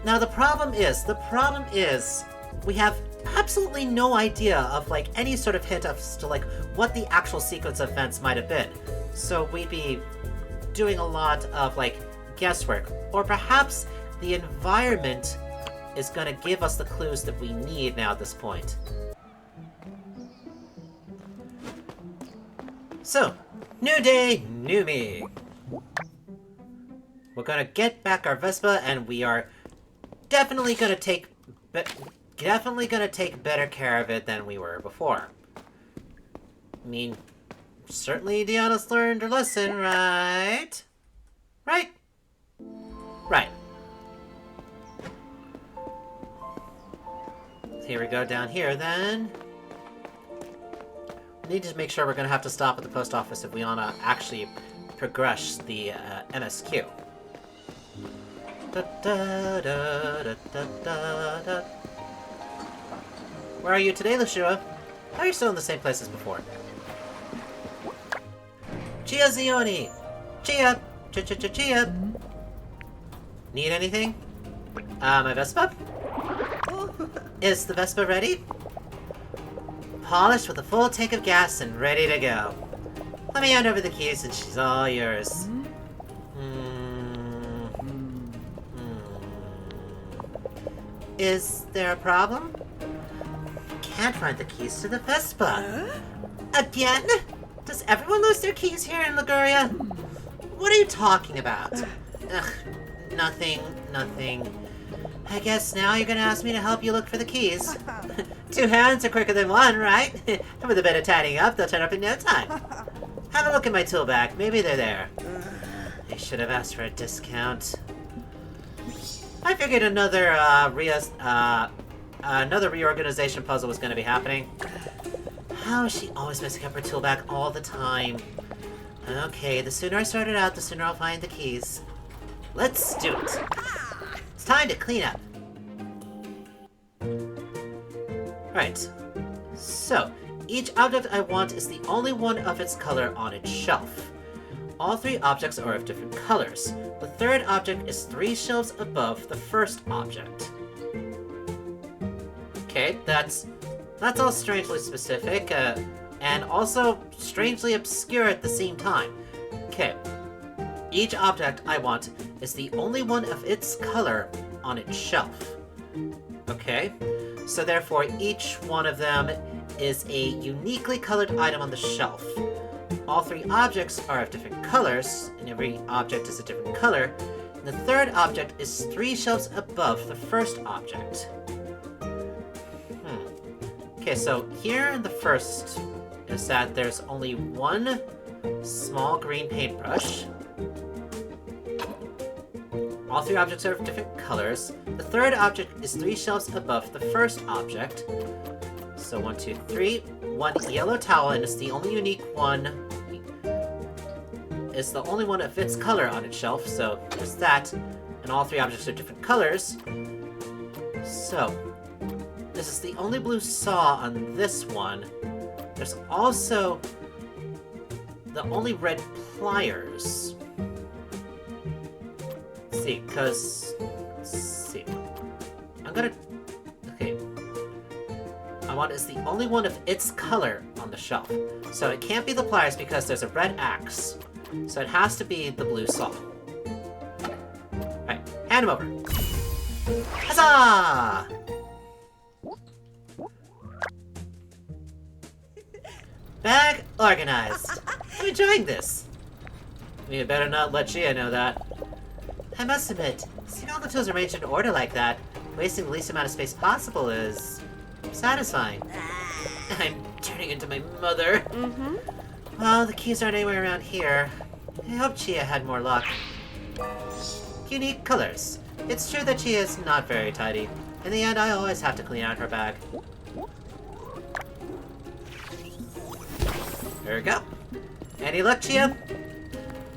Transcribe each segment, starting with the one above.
Now the problem is, we have absolutely no idea of, like, any sort of hint as to, like, what the actual sequence of events might have been. So we'd be doing a lot of, like, guesswork. Or perhaps the environment is gonna give us the clues that we need now at this point. So, new day, new me. We're gonna get back our Vespa, and we are definitely gonna take better care of it than we were before. I mean, certainly Deanna's learned her lesson, right? Right? Right. Here we go down here, then. We need to make sure we're going to have to stop at the post office if we want to actually progress the MSQ. Where are you today, Lashua? Are you still in the same place as before? Chia Zioni! Chia! Chia! Need anything? My Vespa? Is the Vespa ready? Polished with a full tank of gas and ready to go. Let me hand over the keys and she's all yours. Is there a problem? Can't find the keys to the Vespa. Again? Does everyone lose their keys here in Liguria? What are you talking about? Ugh, nothing. I guess now you're gonna ask me to help you look for the keys. 2 hands are quicker than 1, right? And with a bit of tidying up, they'll turn up in no time. Have a look in my tool bag. Maybe they're there. I should have asked for a discount. I figured another reorganization puzzle was gonna be happening. How is she always messing up her tool bag all the time? Okay, the sooner I sort it out, the sooner I'll find the keys. Let's do it. It's time to clean up. Right. So, each object I want is the only one of its color on its shelf. All 3 objects are of different colors. The 3rd object is 3 shelves above the 1st object. Okay, that's all strangely specific, and also strangely obscure at the same time. Okay. Each object I want is the only one of its color on its shelf. Okay? So therefore, each one of them is a uniquely colored item on the shelf. All 3 objects are of different colors, and every object is a different color. And the 3rd object is 3 shelves above the 1st object. Okay, so here in the 1st is that there's only 1 small green paintbrush. All 3 objects are of different colors. The 3rd object is 3 shelves above the 1st object. So 1, 2, 3. 1 yellow towel, and it's the only unique one. It's the only one of its color on its shelf, so there's that. And all 3 objects are different colors. So, this is the only blue saw on this one. There's also the only red pliers. Let's see, because... Let's see. I'm gonna... Okay. I want is the only one of its color on the shelf. So it can't be the pliers because there's a red axe. So it has to be the blue saw. Alright, hand him over. Huzzah! Bag organized. I'm enjoying this. You better not let Gia know that. I must admit, seeing all the tools arranged in order like that, wasting the least amount of space possible is satisfying. I'm turning into my mother. Well, the keys aren't anywhere around here. I hope Chia had more luck. Unique colors. It's true that Chia is not very tidy. In the end, I always have to clean out her bag. There we go. Any luck, Chia?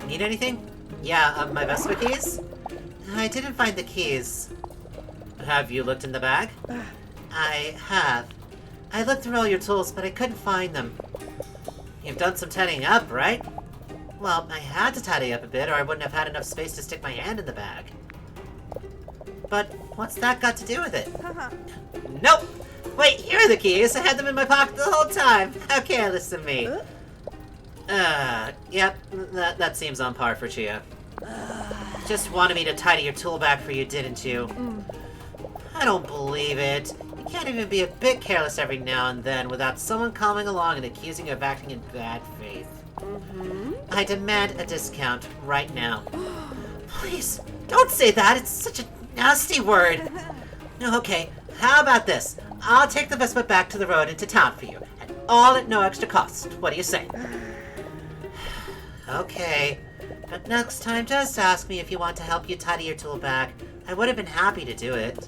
Need anything? Yeah, my Vespa keys? I didn't find the keys. Have you looked in the bag? I have. I looked through all your tools, but I couldn't find them. You've done some tidying up, right? Well, I had to tidy up a bit, or I wouldn't have had enough space to stick my hand in the bag. But What's that got to do with it? Nope! Wait, here are the keys! I had them in my pocket the whole time! How careless of me! Yep, that seems on par for Chia. Just wanted me to tidy your tool bag for you, didn't you? I don't believe it. You can't even be a bit careless every now and then without someone coming along and accusing you of acting in bad faith. I demand a discount right now. Please, don't say that. It's such a nasty word. Okay, how about this? I'll take the Vespa back to the road into town for you, and all at no extra cost. What do you say? Okay, but next time just ask me if you want to help you tidy your tool bag. I would have been happy to do it.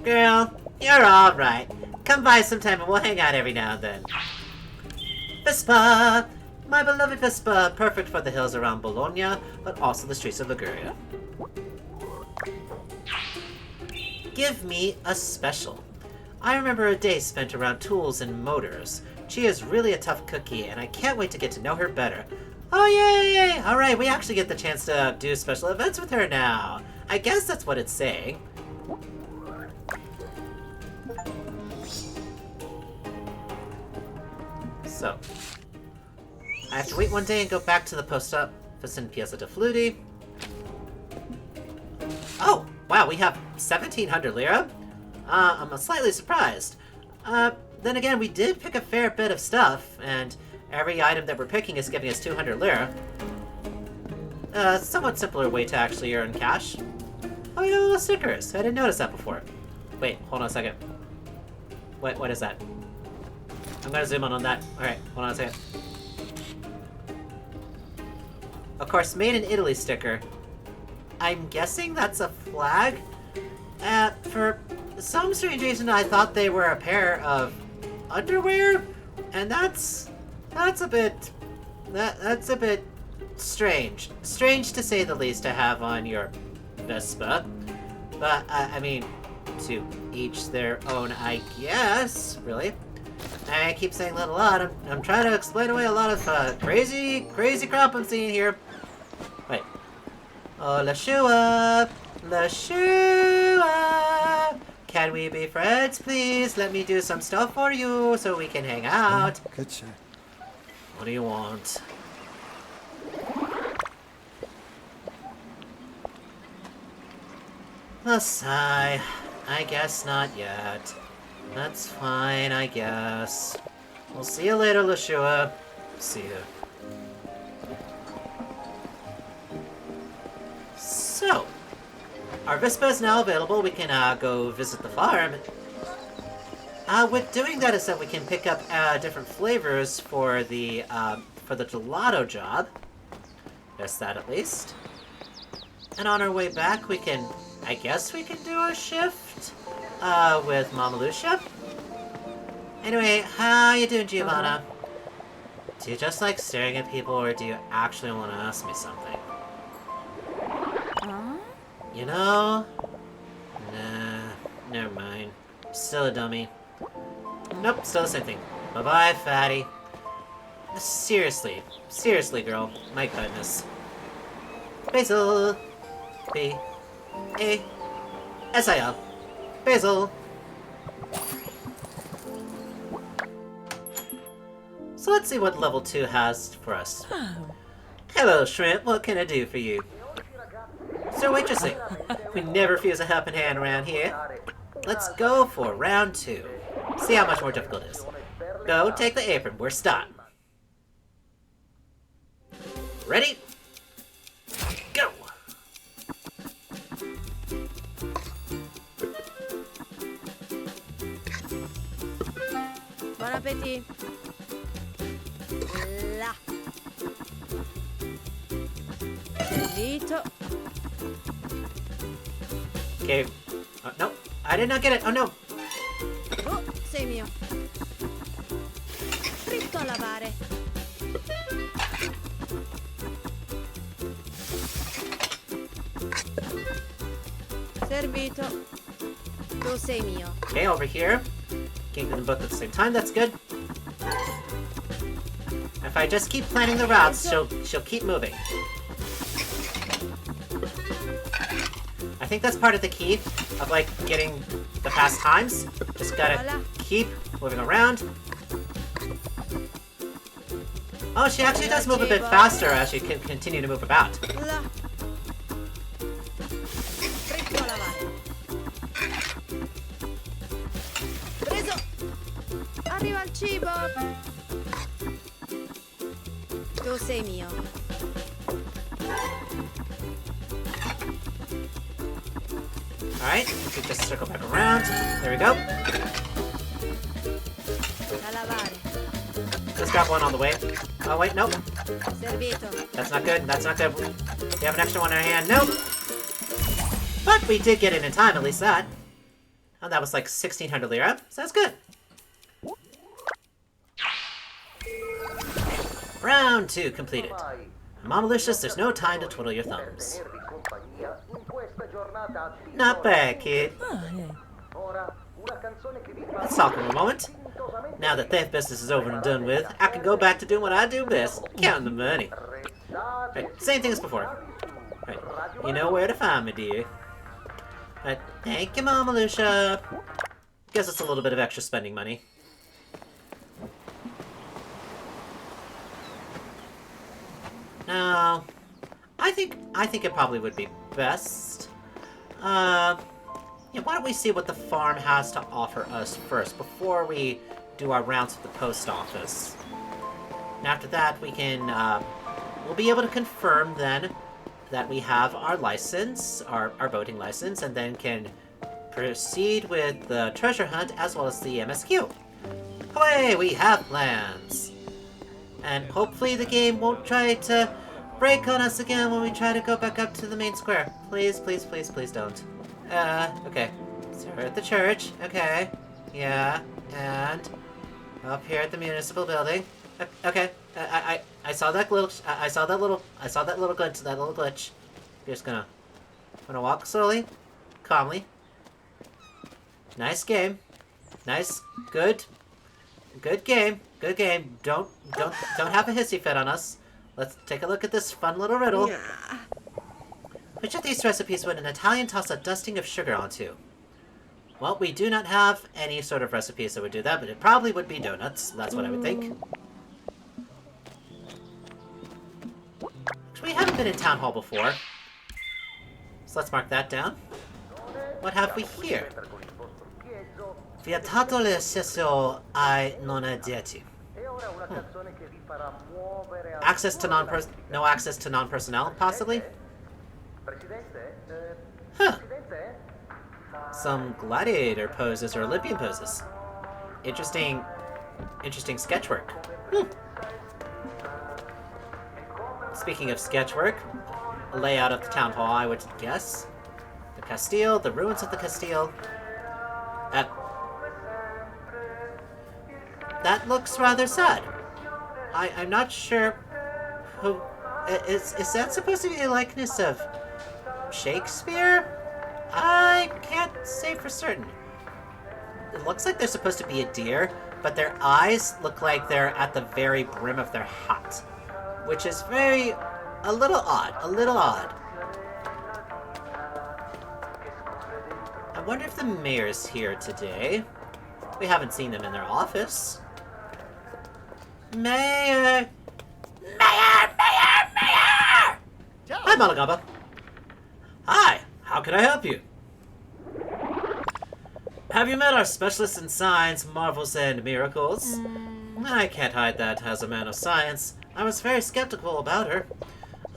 Girl, you're alright. Come by sometime and we'll hang out every now and then. Vespa! My beloved Vespa, perfect for the hills around Bologna, but also the streets of Liguria. Give me a special. I remember a day spent around tools and motors. She is really a tough cookie, and I can't wait to get to know her better. Oh, yay! Alright, we actually get the chance to do special events with her now. I guess that's what it's saying. So, I have to wait one day and go back to the post office in Piazza de Fludi. Oh, wow, we have 1,700 lira? I'm slightly surprised. Then again, we did pick a fair bit of stuff, and every item that we're picking is giving us 200 lira. Somewhat simpler way to actually earn cash. Oh, you have little stickers. I didn't notice that before. Wait, hold on a second. What is that? I'm gonna zoom in on that. Alright, hold on a second. Of course, made in Italy sticker. I'm guessing that's a flag? For some strange reason, I thought they were a pair of underwear, and that's a bit strange. Strange to say the least to have on your Vespa. But I mean, to each their own, I guess. Really? I keep saying that a lot. I'm trying to explain away a lot of crazy crap I'm seeing here. Wait. Oh, Lashua! Lashua! Can we be friends, please? Let me do some stuff for you so we can hang out. Good shot. What do you want? A sigh. I guess not yet. That's fine, I guess. We'll see you later, Lashua. See you. So, our Vespa is now available. We can go visit the farm. With doing that is that we can pick up different flavors for the gelato job. There's that at least. And on our way back, I guess we can do a shift with Mama Lucia. Anyway, how you doing, Giovanna? Do you just like staring at people, or do you actually want to ask me something? You know? Nah, never mind. Still a dummy. Nope, still the same thing. Bye-bye, fatty. Seriously, girl. My goodness. Basil. B-A-S-I-L. Basil. So let's see what level 2 has for us. Hello, Shrimp. What can I do for you? So interesting. We never refuse a helping hand around here. Let's go for round 2. See how much more difficult it is. Go, take the apron. We're starting. Ready? Go! Buon appetito. Là. Servito. Okay. Oh, no. I did not get it. Oh, no. Oh, sei mio. Fritto a lavare. Servito. Tu sei mio. Okay, over here. Getting them both at the same time. That's good. If I just keep planning the routes, she'll keep moving. think that's part of the key of, like, getting the fast times. Just gotta Voila. keep moving around. Oh, she actually does move a bit faster as she can continue to move about. Là. Fritto a lavare. Preso. Arriva il cibo. Tu sei mio. Alright, we just circle back around. There we go. Da lavare. Let's grab one on the way. Oh, wait, nope. Servito. That's not good. That's not good. We have an extra one in our hand. Nope. But we did get it in time, at least that. Oh, that was like 1,600 lira. So that's good. Round 2 completed. Mama Lucius, there's no time to twiddle your thumbs. Not bad, kid. Let's talk for a moment. Now that theft business is over and done with, I can go back to doing what I do best, counting the money. Right, same thing as before. Right, you know where to find me, dear. Right, thank you, Mama Lucia. Guess it's a little bit of extra spending money. No, I think it probably would be best. Yeah, why don't we see what the farm has to offer us first before we do our rounds at the post office. And after that, we can, we'll be able to confirm then that we have our license, our boating license, and then can proceed with the treasure hunt as well as the MSQ. Hooray, we have plans! And hopefully the game won't try to break on us again when we try to go back up to the main square. Please, please, please, please don't. Okay. So we're at the church. Okay. Yeah. And up here at the municipal building. Okay. I saw that little. I saw that little glitch. That little glitch. You're just gonna walk slowly, calmly. Nice game. Nice. Good game. Good game. Don't have a hissy fit on us. Let's take a look at this fun little riddle. Which of these recipes would an Italian toss a dusting of sugar onto? Well, we do not have any sort of recipes that would do that, but it probably would be donuts. That's what I would think. We haven't been in Town Hall before. So let's mark that down. What have we here? Vietato l'accesso ai non addetti. Access to no access to non-personnel, possibly? Huh. Some gladiator poses or Olympian poses. Interesting sketchwork. Speaking of sketchwork, a layout of the town hall, I would guess. The Castile, the ruins of the Castile. That looks rather sad. I'm not sure who... Is that supposed to be a likeness of Shakespeare? I can't say for certain. It looks like they're supposed to be a deer, but their eyes look like they're at the very brim of their hat. Which is a little odd. I wonder if the mayor's here today. We haven't seen them in their office. Mayor! Hi, Malagamba. Hi, how can I help you? Have you met our specialist in science, marvels, and miracles? I can't hide that as a man of science. I was very skeptical about her.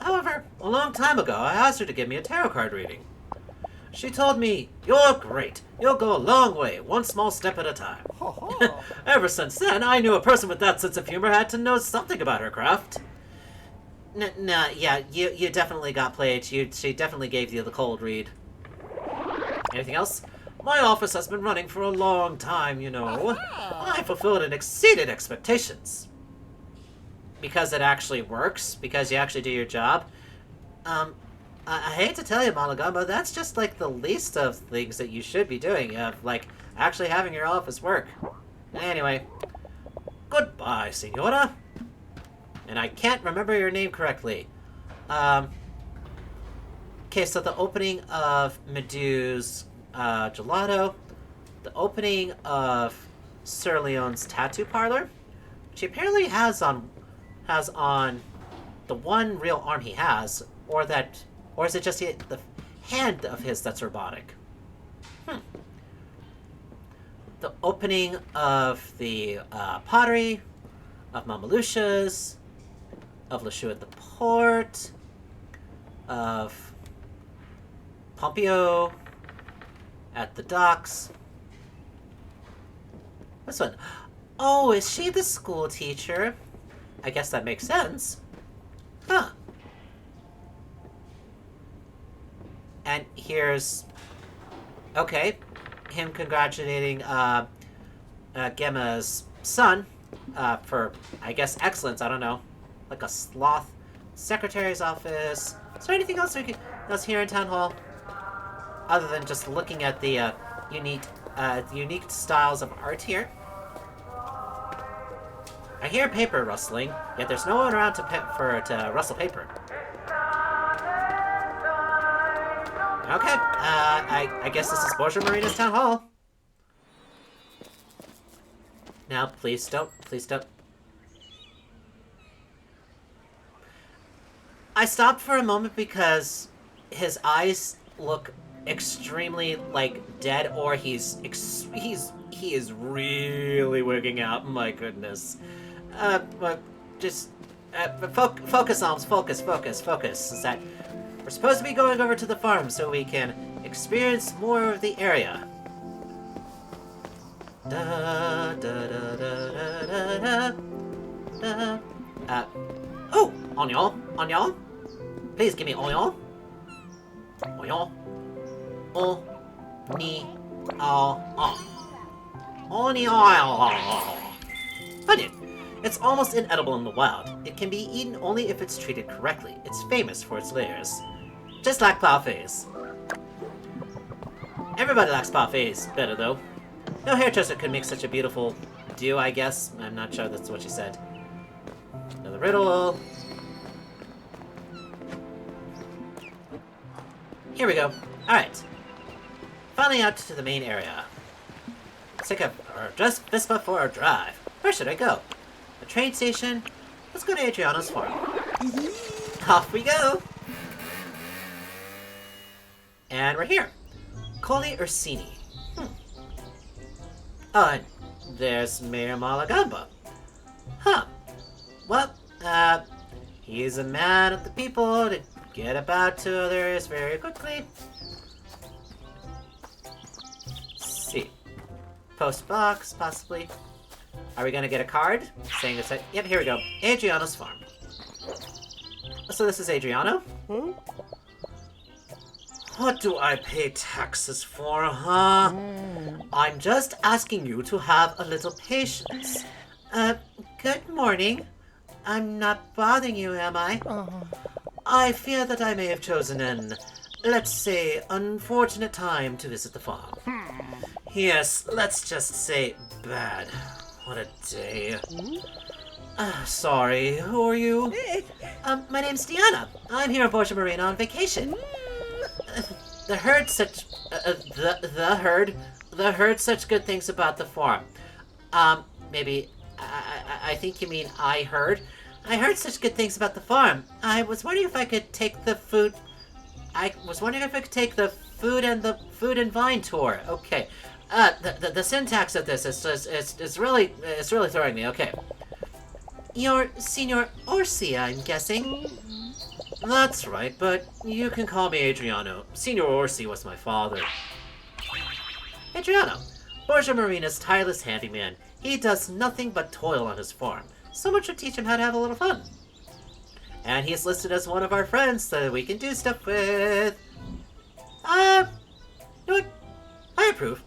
However, a long time ago, I asked her to give me a tarot card reading. She told me, "You're great. You'll go a long way, one small step at a time." Ever since then, I knew a person with that sense of humor had to know something about her craft. Nah, yeah, you definitely got played. She definitely gave you the cold read. Anything else? My office has been running for a long time, you know. I fulfilled and exceeded expectations. Because it actually works, because you actually do your job. I hate to tell you, Malagamba, that's just like the least of things that you should be doing, like actually having your office work. Anyway, goodbye, Senora. And I can't remember your name correctly. Okay, so the opening of Medeu's gelato, the opening of Sir Leon's tattoo parlor, which he apparently has on the one real arm he has, or is it just the hand of his that's robotic? The opening of the pottery, of Mama Lucia's, of Lachou at the port, of Pompeo at the docks. This one. Oh, is she the school teacher? I guess that makes sense. Huh. And here's... Okay. Him congratulating Gemma's son for, I guess, excellence. I don't know. Like a sloth. Secretary's office. Is there anything else else here in Town Hall? Other than just looking at the unique styles of art here. I hear paper rustling, yet there's no one around to rustle paper. Okay, I guess this is Borgia Marina's Town Hall. Now, please don't. I stopped for a moment because his eyes look extremely, like, dead, or he is really wigging out. My goodness. But just, focus, Alms, focus. Is that we're supposed to be going over to the farm so we can experience more of the area. Oh, Onion. Please give me Onion. Onion. Onion. It's almost inedible in the wild. It can be eaten only if it's treated correctly. It's famous for its layers. Just like parfaits. Everybody likes parfaits better, though. No hairdresser could make such a beautiful dew, I guess. I'm not sure that's what she said. Another riddle. Here we go. Alright. Finally out to the main area. Let's take just Vespa for a drive. Where should I go? The train station? Let's go to Adriano's farm. Off we go! And we're here. Colli Ursini. Oh, and there's Mayor Malagamba. Huh. Well, he's a man of the people to get about to others very quickly. Let's see. Post box, possibly. Are we gonna get a card saying it's yep, here we go. Adriano's farm. So this is Adriano? What do I pay taxes for, huh? I'm just asking you to have a little patience. Good morning. I'm not bothering you, am I? I fear that I may have chosen an, let's say, unfortunate time to visit the farm. Yes, let's just say bad. What a day. Sorry, who are you? My name's Diana. I'm here at Borgia Marina on vacation. The herd such good things about the farm. Maybe, I think you mean I heard. I heard such good things about the farm. I was wondering if I could take the food... and the food and vine tour. Okay. The syntax of this is really throwing me. Okay. You're Signor Orsi, I'm guessing? That's right, but you can call me Adriano. Signor Orsi was my father. Adriano, Borgia Marina's tireless handyman. He does nothing but toil on his farm. Someone should teach him how to have a little fun. And he's listed as one of our friends so that we can do stuff with. You know what? I approve.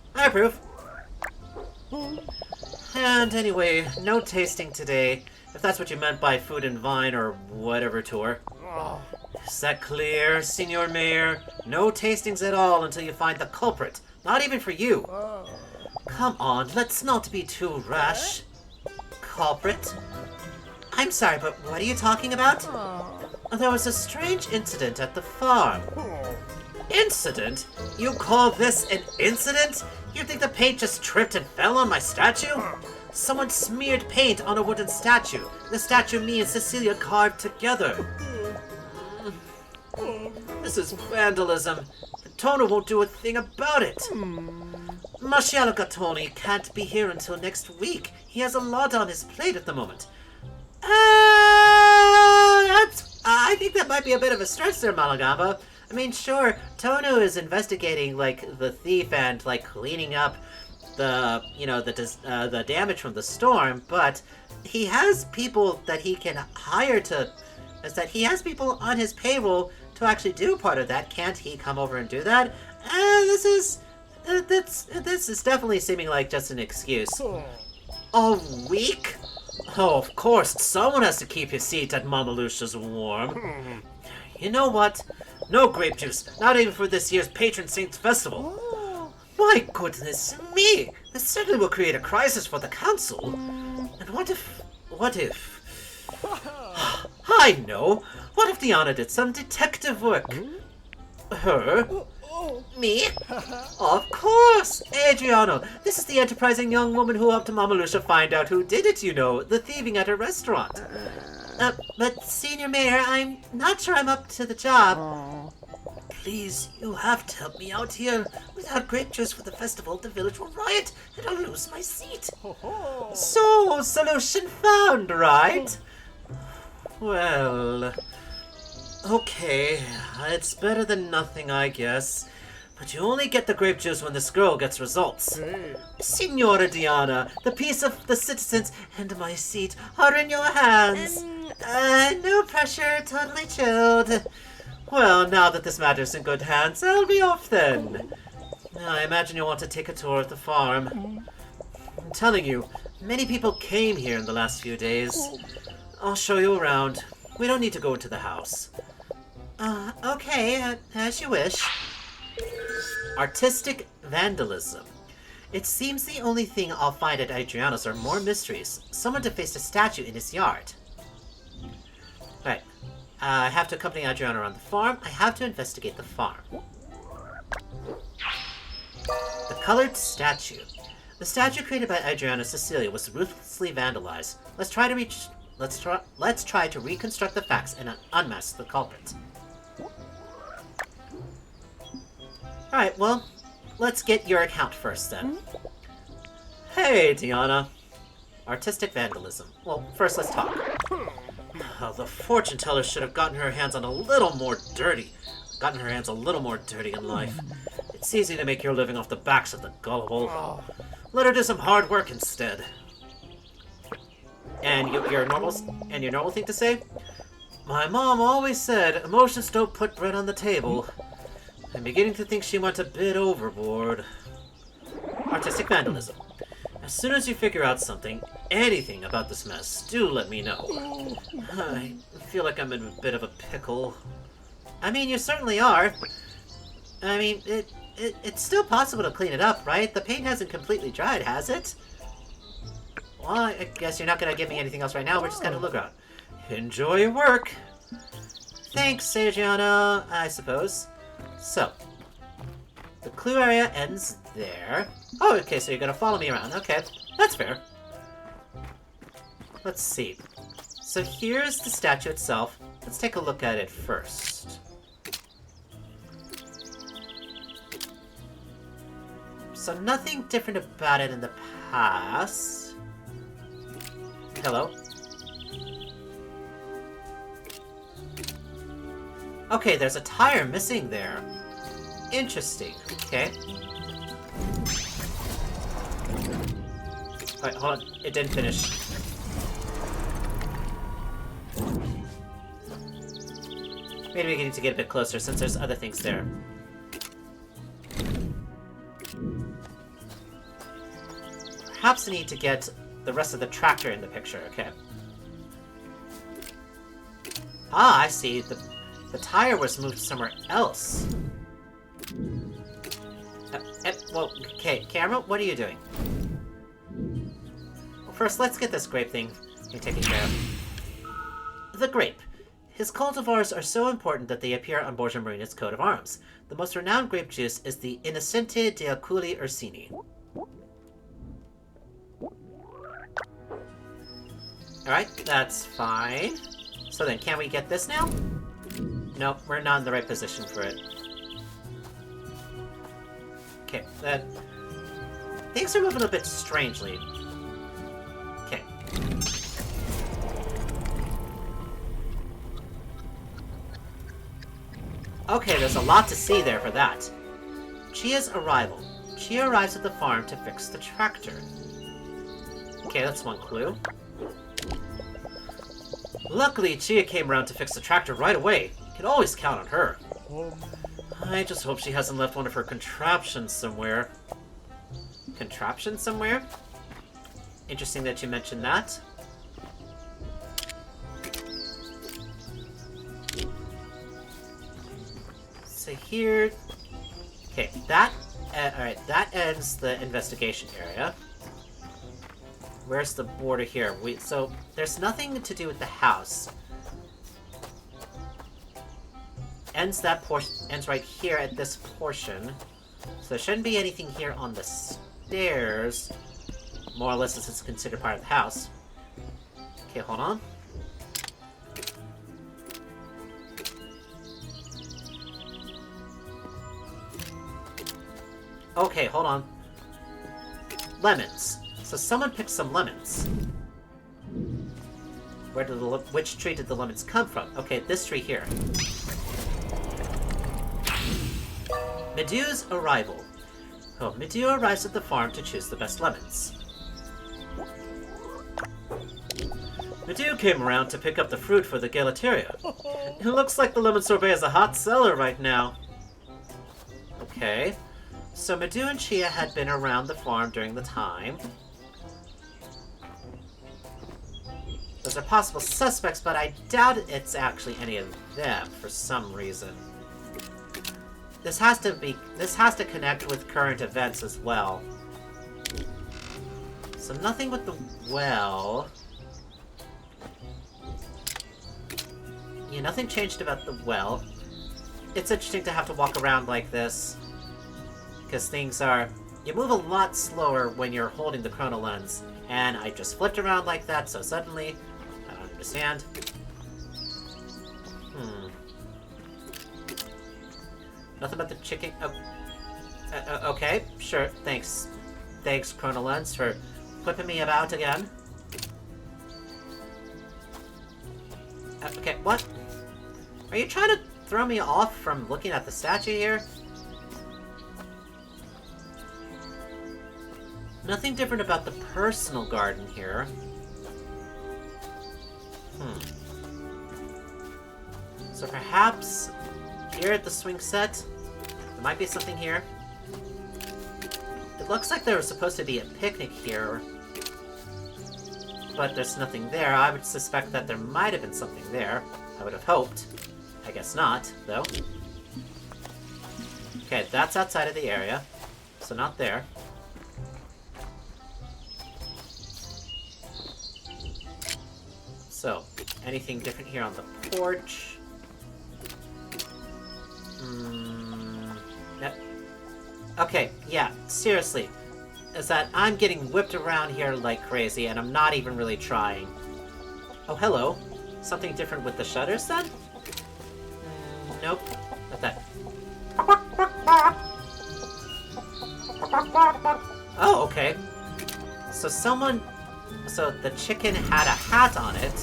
And anyway, no tasting today, if that's what you meant by food and vine or whatever tour. Is that clear, Signor Mayor? No tastings at all until you find the culprit. Not even for you. Come on, let's not be too rash. Culprit? I'm sorry, but what are you talking about? There was a strange incident at the farm. Incident? You call this an incident? You think the paint just tripped and fell on my statue? Someone smeared paint on a wooden statue. The statue me and Cecilia carved together. This is vandalism. Tono won't do a thing about it. Marcialo Gattoni can't be here until next week. He has a lot on his plate at the moment. I think that might be a bit of a stretch there, Malagamba. I mean, sure, Tono is investigating, like, the thief and, like, cleaning up the, the damage from the storm, but he has people that he can hire to... he has people on his payroll to actually do part of that. Can't he come over and do that? This is definitely seeming like just an excuse. A week? Oh, of course, someone has to keep his seat at Mama Lucia's warm. You know what? No grape juice, not even for this year's Patron Saints Festival. My goodness me! This certainly will create a crisis for the council. And what if... I know! What if Diana did some detective work? Her? Me? Of course! Adriano, this is the enterprising young woman who helped Mama Lucia find out who did it, the thieving at her restaurant. But Senior Mayor, I'm not sure I'm up to the job. Please, you have to help me out here. Without grape juice for the festival, the village will riot, and I'll lose my seat. So, solution found, right? Well... Okay, it's better than nothing, I guess. But you only get the grape juice when this girl gets results. Signora Diana, the peace of the citizens and my seat are in your hands. No pressure, totally chilled. Well, now that this matter's in good hands, I'll be off then. I imagine you'll want to take a tour of the farm. I'm telling you, many people came here in the last few days. I'll show you around. We don't need to go into the house. Okay, as you wish. Artistic vandalism. It seems the only thing I'll find at Adriano's are more mysteries. Someone defaced a statue in his yard. Right. I have to accompany Adriano around the farm. I have to investigate the farm. The colored statue. The statue created by Adriano Cecilia was ruthlessly vandalized. Let's try to reconstruct the facts and unmask the culprit. Alright, well, let's get your account first then. Hey, Diana. Artistic vandalism. Well, first let's talk. Oh, the fortune teller should have gotten her hands a little more dirty in life. It's easy to make your living off the backs of the gullible. Let her do some hard work instead. And your normal thing to say? My mom always said, emotions don't put bread on the table. I'm beginning to think she went a bit overboard. Artistic vandalism. As soon as you figure out anything about this mess, do let me know. I feel like I'm in a bit of a pickle. I mean, you certainly are. I mean, it's still possible to clean it up, right? The paint hasn't completely dried, has it? Well, I guess you're not going to give me anything else right now. We're just going to look around. Enjoy your work. Thanks, Adriana, I suppose. So, the clue area ends there. Oh, okay, so you're going to follow me around. Okay, that's fair. Let's see. So here's the statue itself. Let's take a look at it first. So nothing different about it in the past. Hello? Okay, there's a tire missing there. Interesting. Okay. Alright, hold on. It didn't finish. Maybe we need to get a bit closer since there's other things there. Perhaps I need to get the rest of the tractor in the picture. Okay. Ah, I see. The tire was moved somewhere else. Well, okay, camera, what are you doing? Well, first, let's get this grape thing taken care of. The grape. His cultivars are so important that they appear on Borgia Marina's coat of arms. The most renowned grape juice is the Innocente de Alculi Ursini. Alright, that's fine. So then, can we get this now? Nope, we're not in the right position for it. Okay, things are moving a bit strangely. Okay. Okay, there's a lot to see there for that. Chia's arrival. Chia arrives at the farm to fix the tractor. Okay, that's one clue. Luckily, Chia came around to fix the tractor right away. You can always count on her. I just hope she hasn't left one of her contraptions somewhere. Contraption somewhere? Interesting that you mentioned that. So here... Okay, that... Alright, that ends the investigation area. Where's the border here? So, there's nothing to do with the house. Ends right here at this portion. So there shouldn't be anything here on the stairs. More or less, this is considered part of the house. Okay, hold on. Okay, hold on. Lemons. So someone picked some lemons. Which tree did the lemons come from? Okay, this tree here. Medeu's arrival. Oh, Medeu arrives at the farm to choose the best lemons. Medeu came around to pick up the fruit for the gelateria. It looks like the lemon sorbet is a hot seller right now. Okay. So Medeu and Chia had been around the farm during the time. Those are possible suspects, but I doubt it's actually any of them for some reason. This has to connect with current events as well. So nothing with the well. Yeah, nothing changed about the well. It's interesting to have to walk around like this. Because things are... You move a lot slower when you're holding the chrono lens. And I just flipped around like that, so suddenly... I don't understand. Nothing about the chicken... Oh. Okay, sure, thanks. Thanks, chrono lens, for flipping me about again. Okay, what? Are you trying to throw me off from looking at the statue here? Nothing different about the personal garden here. So perhaps here at the swing set, there might be something here. It looks like there was supposed to be a picnic here, but there's nothing there. I would suspect that there might have been something there. I would have hoped. I guess not, though. Okay, that's outside of the area, so not there. So, anything different here on the porch? Yep. Okay, yeah, seriously. Is that I'm getting whipped around here like crazy, and I'm not even really trying. Oh, hello. Something different with the shutters, then? Nope. Not that. Oh, okay. So So the chicken had a hat on it.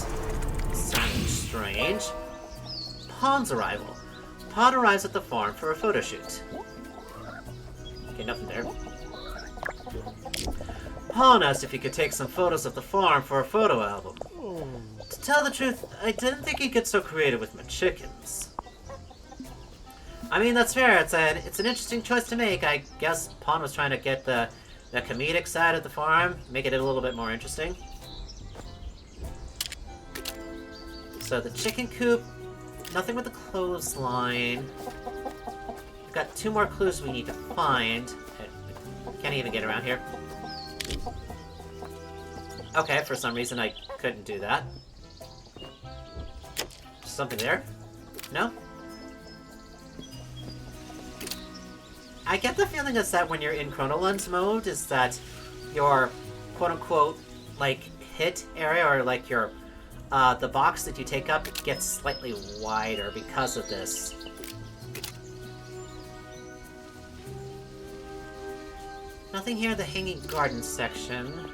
Sounding strange. Pawn's arrival. Pawn arrives at the farm for a photo shoot. Okay, nothing there. Pawn asked if he could take some photos of the farm for a photo album. To tell the truth, I didn't think he'd get so creative with my chickens. I mean, that's fair. It's an interesting choice to make. I guess Pawn was trying to get the comedic side of the farm, make it a little bit more interesting. So the chicken coop, nothing with the clothesline. We've got 2 more clues we need to find. Can't even get around here. Okay, for some reason I couldn't do that. something there? No? I get the feeling is that when you're in Chrono Lens mode, is that your quote-unquote, like, hit area, or like your, the box that you take up gets slightly wider because of this. Nothing here in the Hanging Garden section.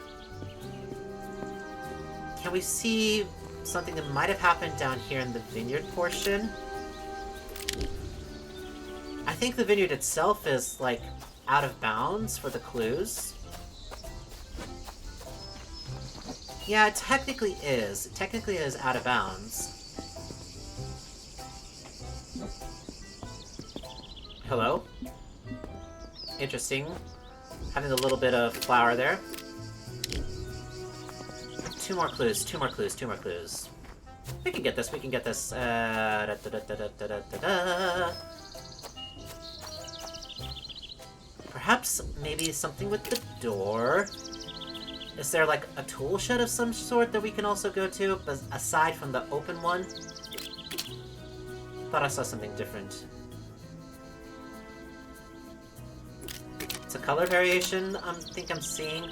Can we see something that might have happened down here in the vineyard portion? I think the vineyard itself is, like, out of bounds for the clues. Yeah, it technically is. It technically is out of bounds. Hello? Interesting. Having a little bit of flour there. Two more clues, two more clues, two more clues. We can get this, we can get this. Perhaps maybe something with the door. Is there like a tool shed of some sort that we can also go to, aside from the open one? Thought I saw something different. It's a color variation I think I'm seeing.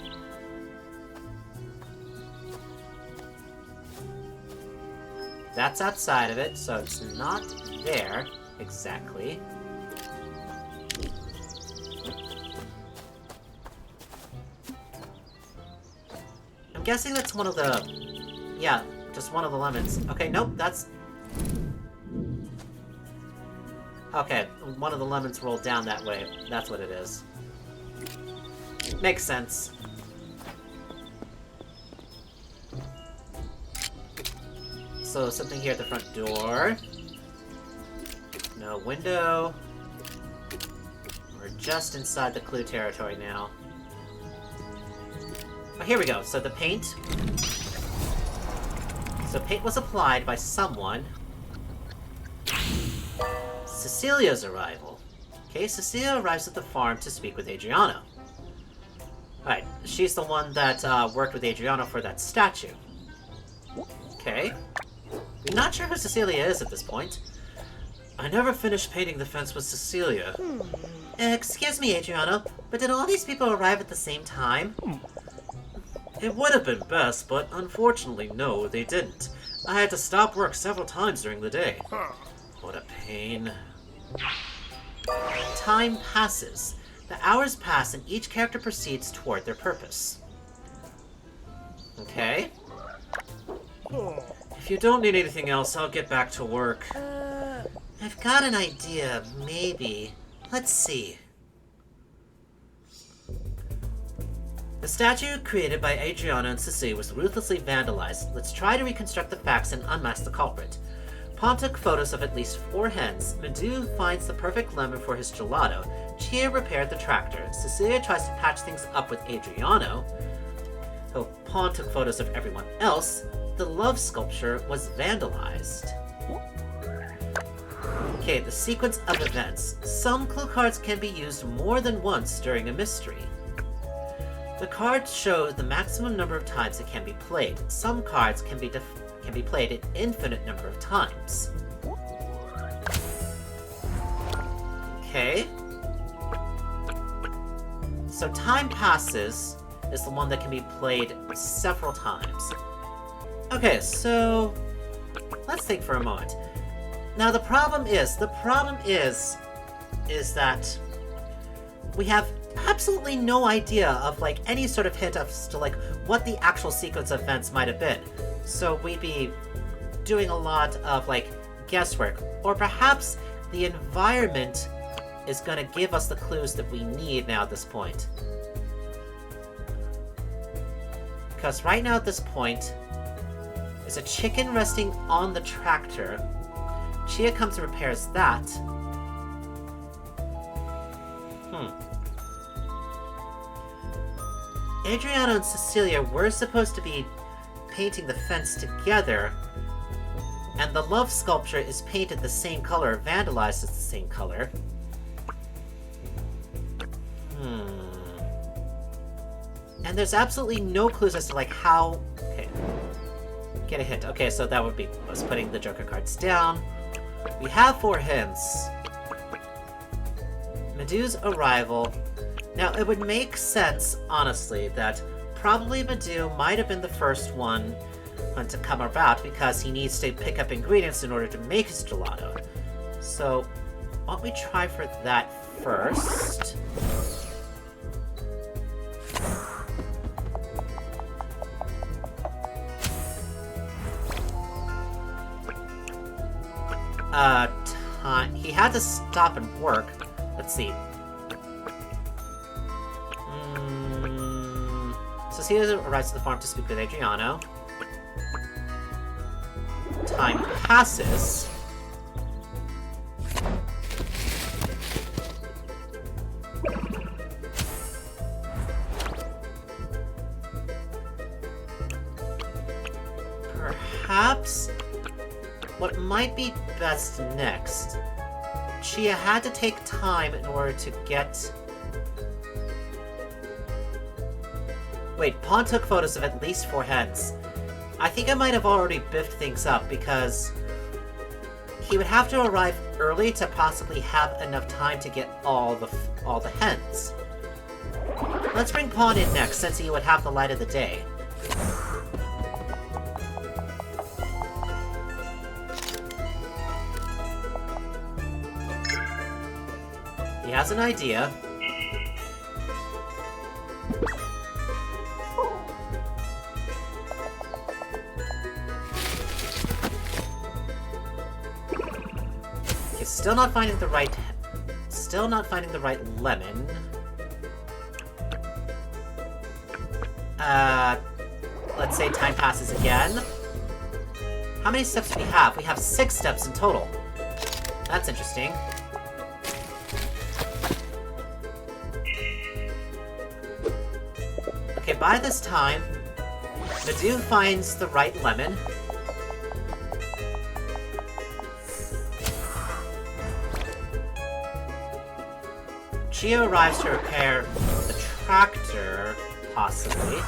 That's outside of it, so it's not there exactly. I'm guessing that's one of the... yeah, just one of the lemons. Okay, nope, that's... okay, one of the lemons rolled down that way. That's what it is. Makes sense. So, something here at the front door. No window. We're just inside the clue territory now. Oh, here we go. So the paint... so paint was applied by someone. Cecilia's arrival. Okay, Cecilia arrives at the farm to speak with Adriano. Alright, she's the one that worked with Adriano for that statue. Okay. I'm not sure who Cecilia is at this point. I never finished painting the fence with Cecilia. Excuse me, Adriano, but did all these people arrive at the same time? It would have been best, but unfortunately, no, they didn't. I had to stop work several times during the day. What a pain. Time passes. The hours pass and each character proceeds toward their purpose. Okay. If you don't need anything else, I'll get back to work. I've got an idea, maybe. Let's see. The statue created by Adriano and Cecilia was ruthlessly vandalized. Let's try to reconstruct the facts and unmask the culprit. Pawn took photos of at least 4 hens. Medeu finds the perfect lemon for his gelato. Chia repaired the tractor. Cecilia tries to patch things up with Adriano. Though Pawn took photos of everyone else, the love sculpture was vandalized. Okay, the sequence of events. Some clue cards can be used more than once during a mystery. The cards show the maximum number of times it can be played. Some cards can be played an infinite number of times. Okay. So time passes is the one that can be played several times. Okay, so let's think for a moment. Now the problem is that we have absolutely no idea of like any sort of hint as to like what the actual sequence of events might have been. So we'd be doing a lot of like guesswork, or perhaps the environment is going to give us the clues that we need now at this point. Because right now at this point, there's a chicken resting on the tractor. Chia comes and repairs that. Adriano and Cecilia were supposed to be painting the fence together, and the love sculpture is painted the same color, vandalized as the same color. And there's absolutely no clues as to like how... okay. Get a hint. Okay, so that would be us putting the Joker cards down. We have 4 hints. Medeu's arrival. Now, it would make sense, honestly, that probably Medeu might have been the first one to come about because he needs to pick up ingredients in order to make his gelato. So, why don't we try for that first? Time. He had to stop and work. Let's see. So Cecilia arrives at the farm to speak with Adriano. Time passes. Perhaps what might be best next. Chia had to take time in order to get... Wait, Pawn took photos of at least 4 heads. I think I might have already biffed things up because he would have to arrive early to possibly have enough time to get all the hens. Let's bring Pawn in next, since he would have the light of the day. He has an idea. He's still not finding the right lemon. Let's say time passes again. How many steps do we have? We have 6 steps in total. That's interesting. Okay, by this time, Medeu finds the right lemon. Chia arrives to repair the tractor, possibly.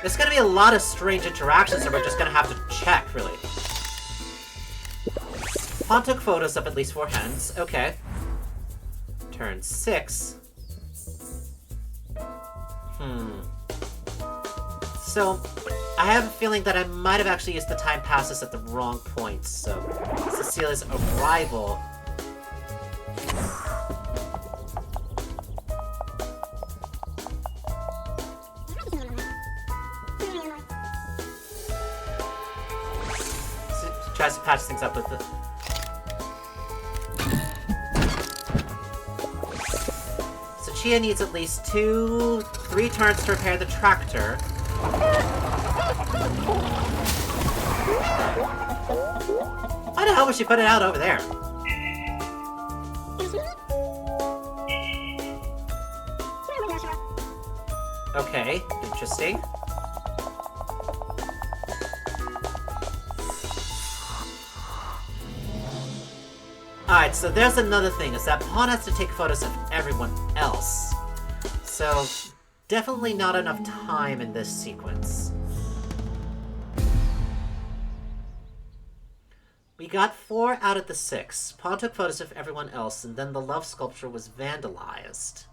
There's gonna be a lot of strange interactions that we're just gonna have to check, really. Pawn took photos of at least 4 hens. Okay. Turn 6. So, I have a feeling that I might have actually used the time passes at the wrong point, so... Cecilia's arrival... Tries to patch things up with the... So Chia needs at least 3 turns to repair the tractor. Why the hell would she put it out over there? Okay, interesting. Alright, so there's another thing, is that Pawn has to take photos of everyone else. So, definitely not enough time in this sequence. We got 4 out of the 6. Pawn took photos of everyone else, and then the love sculpture was vandalized.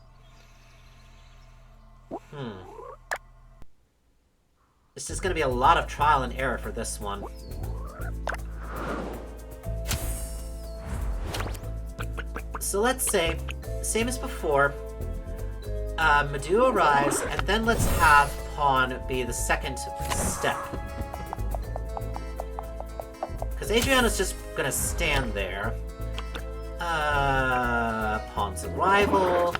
This is gonna be a lot of trial and error for this one. So let's say, same as before, Medeu arrives, and then let's have Pawn be the second step. Because Adriana's just gonna stand there. Pawn's arrival.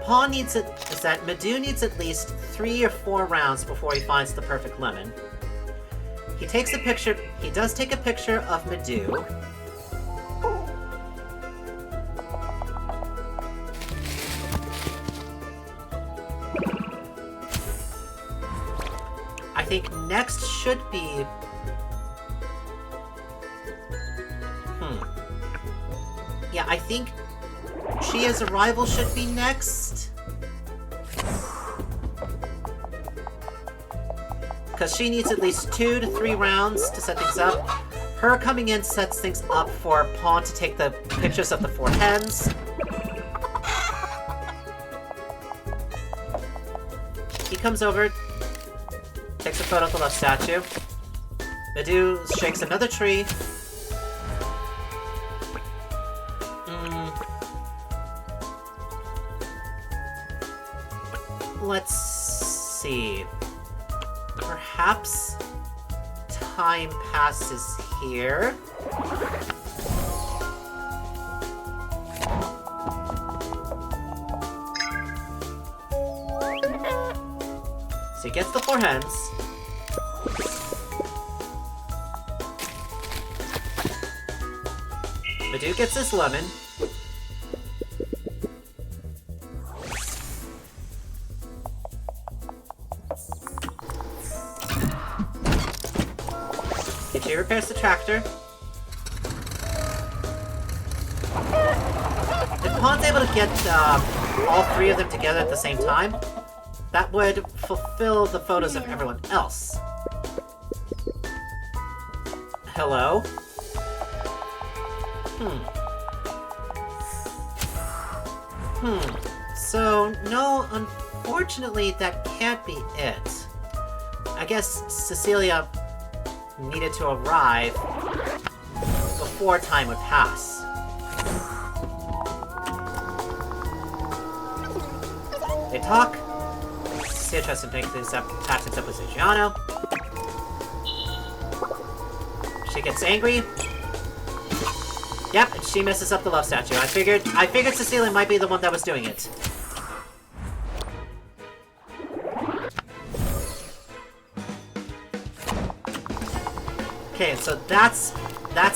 Pawn needs it, is that Medeu needs at least 3 or 4 rounds before he finds the perfect lemon. He takes a picture, he does take a picture of Medeu. next should be... Yeah, I think Chia's arrival should be next. Because she needs at least 2 to 3 rounds to set things up. Her coming in sets things up for Pawn to take the pictures of the 4 hens. He comes over, takes a photo of the love statue. Medeu shakes another tree. Let's see. Perhaps time passes here. So he gets the 4 hens. Medeu gets his lemon. He repairs the tractor. If Pawn's able to get all 3 of them together at the same time, that would fulfill the photos of everyone else. Hello? So, no, unfortunately, that can't be it. I guess Cecilia needed to arrive before time would pass. They talk. Cecilia tries to make things up, patch things up with Adriano. She gets angry. Yep, and she messes up the love statue. I figured Cecilia might be the one that was doing it. Okay, so that's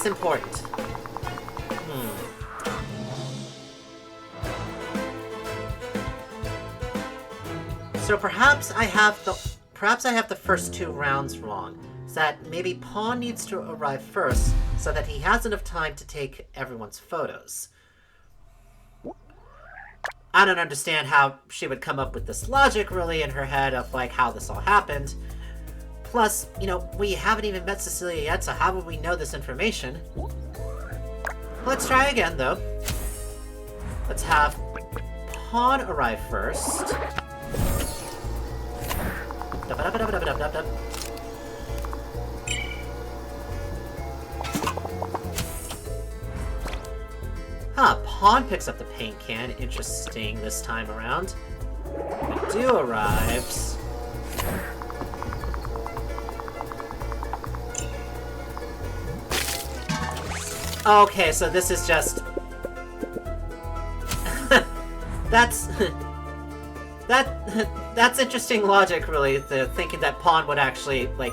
important. So perhaps I have the first 2 rounds wrong. So that maybe Pawn needs to arrive first so that he has enough time to take everyone's photos. I don't understand how she would come up with this logic really in her head of like how this all happened. Plus, you know, we haven't even met Cecilia yet, so how would we know this information? Let's try again, though. Let's have Pawn arrive first. Pawn picks up the paint can. Interesting this time around. Medeu arrives. Okay, so this is just... That's interesting logic, really, thinking that Pawn would actually, like,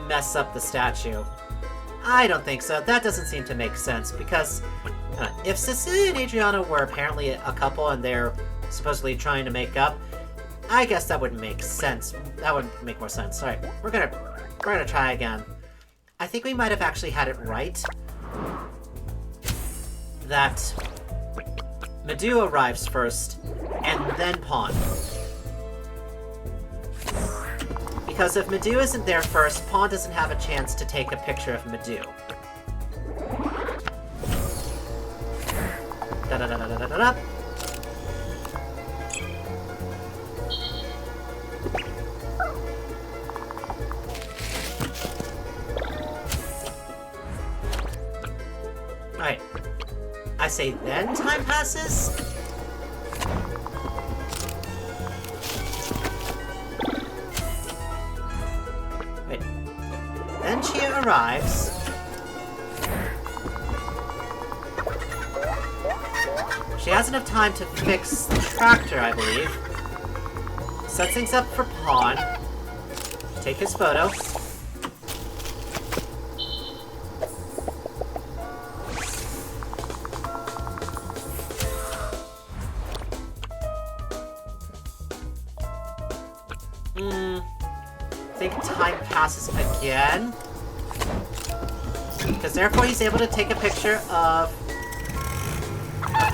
mess up the statue. I don't think so. That doesn't seem to make sense, because if Cecilia and Adriano were apparently a couple and they're supposedly trying to make up, I guess that would make sense. That would make more sense. Alright, we're gonna try again. I think we might have actually had it right. That Medeu arrives first, and then Pawn. Because if Medeu isn't there first, Pawn doesn't have a chance to take a picture of Medeu. Da-da-da-da-da-da-da. Alright. I say then time passes? Wait. Then Chia arrives. She has enough time to fix the tractor, I believe. Sets things up for Pawn. Take his photo. I think time passes again. Because therefore he's able to take a picture of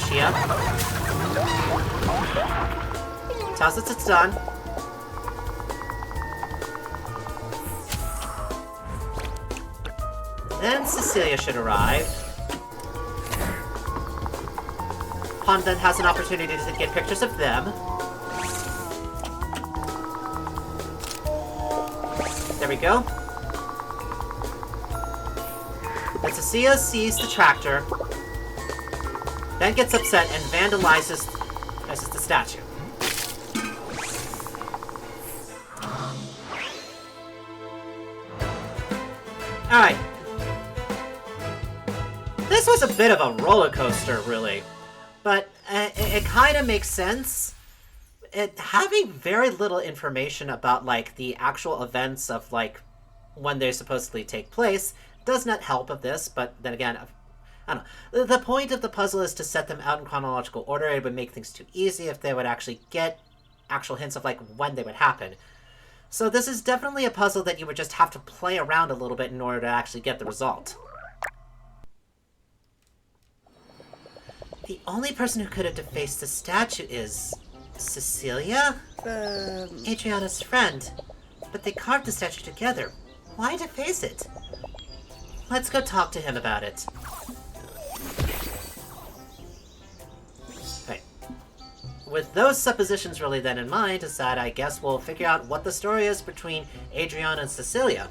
Chia. Tells us it's done. Then Cecilia should arrive. Han then has an opportunity to get pictures of them. There we go. Then Cecilia sees the tractor, then gets upset and vandalizes the statue. Alright. This was a bit of a roller coaster, really. But it kind of makes sense. Having very little information about, like, the actual events of, like, when they supposedly take place does not help of this, but then again, I don't know. The point of the puzzle is to set them out in chronological order. It would make things too easy if they would actually get actual hints of, like, when they would happen. So this is definitely a puzzle that you would just have to play around a little bit in order to actually get the result. The only person who could have defaced the statue is Cecilia? Adriana's friend. But they carved the statue together. Why deface it? Let's go talk to him about it. Right. With those suppositions really then in mind, is that I guess we'll figure out what the story is between Adriana and Cecilia.